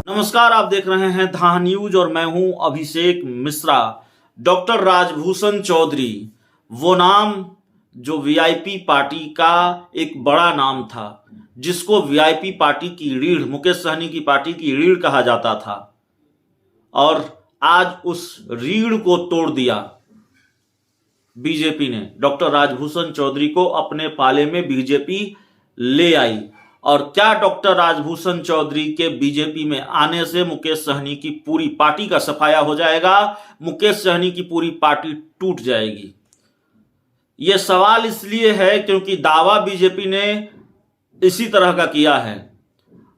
नमस्कार, आप देख रहे हैं धा न्यूज और मैं हूं अभिषेक मिश्रा। डॉक्टर राजभूषण चौधरी, वो नाम जो वीआईपी पार्टी का एक बड़ा नाम था, जिसको वीआईपी पार्टी की रीढ़, मुकेश सहनी की पार्टी की रीढ़ कहा जाता था, और आज उस रीढ़ को तोड़ दिया बीजेपी ने। डॉक्टर राजभूषण चौधरी को अपने पाले में बीजेपी ले आई। और क्या डॉक्टर राजभूषण चौधरी के बीजेपी में आने से मुकेश सहनी की पूरी पार्टी का सफाया हो जाएगा, मुकेश सहनी की पूरी पार्टी टूट जाएगी? यह सवाल इसलिए है क्योंकि दावा बीजेपी ने इसी तरह का किया है,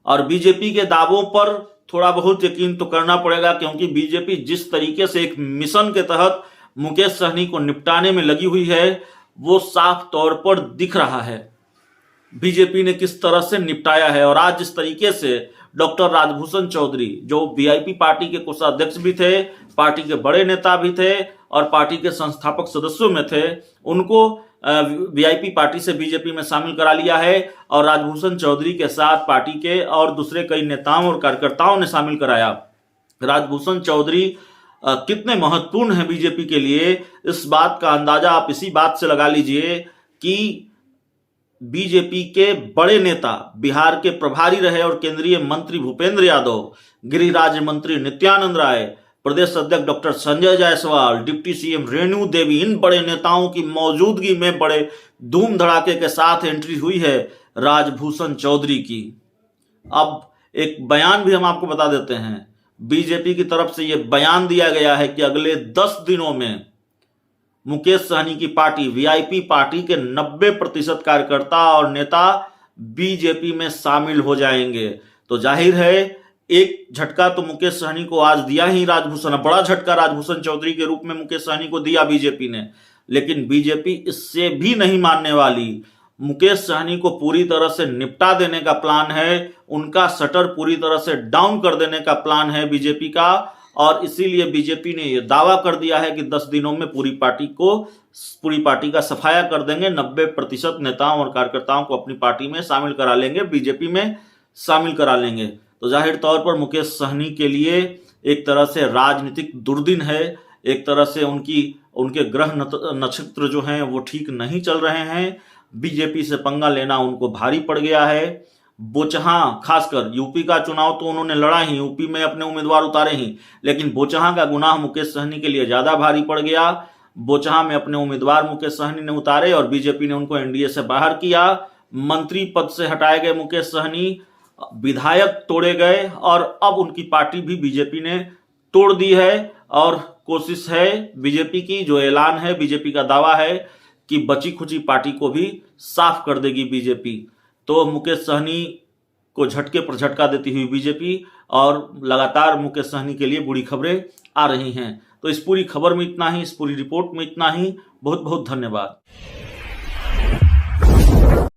और बीजेपी के दावों पर थोड़ा बहुत यकीन तो करना पड़ेगा, क्योंकि बीजेपी जिस तरीके से एक मिशन के तहत मुकेश सहनी को निपटाने में लगी हुई है, वो साफ तौर पर दिख रहा है बीजेपी ने किस तरह से निपटाया है। और आज जिस तरीके से डॉक्टर राजभूषण चौधरी, जो वीआईपी पार्टी के कोषाध्यक्ष भी थे, पार्टी के बड़े नेता भी थे और पार्टी के संस्थापक सदस्यों में थे, उनको वीआईपी पार्टी से बीजेपी में शामिल करा लिया है। और राजभूषण चौधरी के साथ पार्टी के और दूसरे कई नेताओं और कार्यकर्ताओं ने शामिल कराया। राजभूषण चौधरी कितने महत्वपूर्ण हैं बीजेपी के लिए, इस बात का अंदाजा आप इसी बात से लगा लीजिए कि बीजेपी के बड़े नेता, बिहार के प्रभारी रहे और केंद्रीय मंत्री भूपेंद्र यादव, गृह राज्य मंत्री नित्यानंद राय, प्रदेश अध्यक्ष doctor Sanjay Jaiswal, deputy CM Renu Devi, इन बड़े नेताओं की मौजूदगी में बड़े धूम धड़ाके के साथ एंट्री हुई है राजभूषण चौधरी की। अब एक बयान भी हम आपको बता देते हैं। बीजेपी की तरफ से यह बयान दिया गया है कि अगले 10 दिनों में मुकेश सहनी की पार्टी, वीआईपी पार्टी के 90% कार्यकर्ता और नेता बीजेपी में शामिल हो जाएंगे। तो जाहिर है एक झटका तो मुकेश सहनी को आज दिया ही राजभूषण, बड़ा झटका राजभूषण चौधरी के रूप में मुकेश सहनी को दिया बीजेपी ने, लेकिन बीजेपी इससे भी नहीं मानने वाली। मुकेश सहनी को पूरी तरह से निपटा देने का प्लान है, उनका शटर पूरी तरह से डाउन कर देने का प्लान है बीजेपी का। और इसीलिए बीजेपी ने यह दावा कर दिया है कि 10 दिनों में पूरी पार्टी का सफाया कर देंगे, 90% नेताओं और कार्यकर्ताओं को अपनी पार्टी में शामिल करा लेंगे, बीजेपी में शामिल करा लेंगे। तो जाहिर तौर पर मुकेश सहनी के लिए एक तरह से राजनीतिक दुर्दिन है, एक तरह से उनके ग्रह नक्षत्र जो हैं वो ठीक नहीं चल रहे हैं। बीजेपी से पंगा लेना उनको भारी पड़ गया है। बोचहां, खासकर यूपी का चुनाव तो उन्होंने लड़ा ही, यूपी में अपने उम्मीदवार उतारे ही, लेकिन बोचहां का गुनाह मुकेश सहनी के लिए ज्यादा भारी पड़ गया। बोचहां में अपने उम्मीदवार मुकेश सहनी ने उतारे और बीजेपी ने उनको एनडीए से बाहर किया। मंत्री पद से हटाए गए मुकेश सहनी, विधायक तोड़े गए, और अब उनकी पार्टी भी बीजेपी ने तोड़ दी है। और कोशिश है बीजेपी की, जो ऐलान है, बीजेपी का दावा है कि बची खुची पार्टी को भी साफ कर देगी बीजेपी। तो मुकेश सहनी को झटके पर झटका देती हुई बीजेपी, और लगातार मुकेश सहनी के लिए बुरी खबरें आ रही हैं। तो इस पूरी खबर में इतना ही, इस पूरी रिपोर्ट में इतना ही। बहुत बहुत धन्यवाद।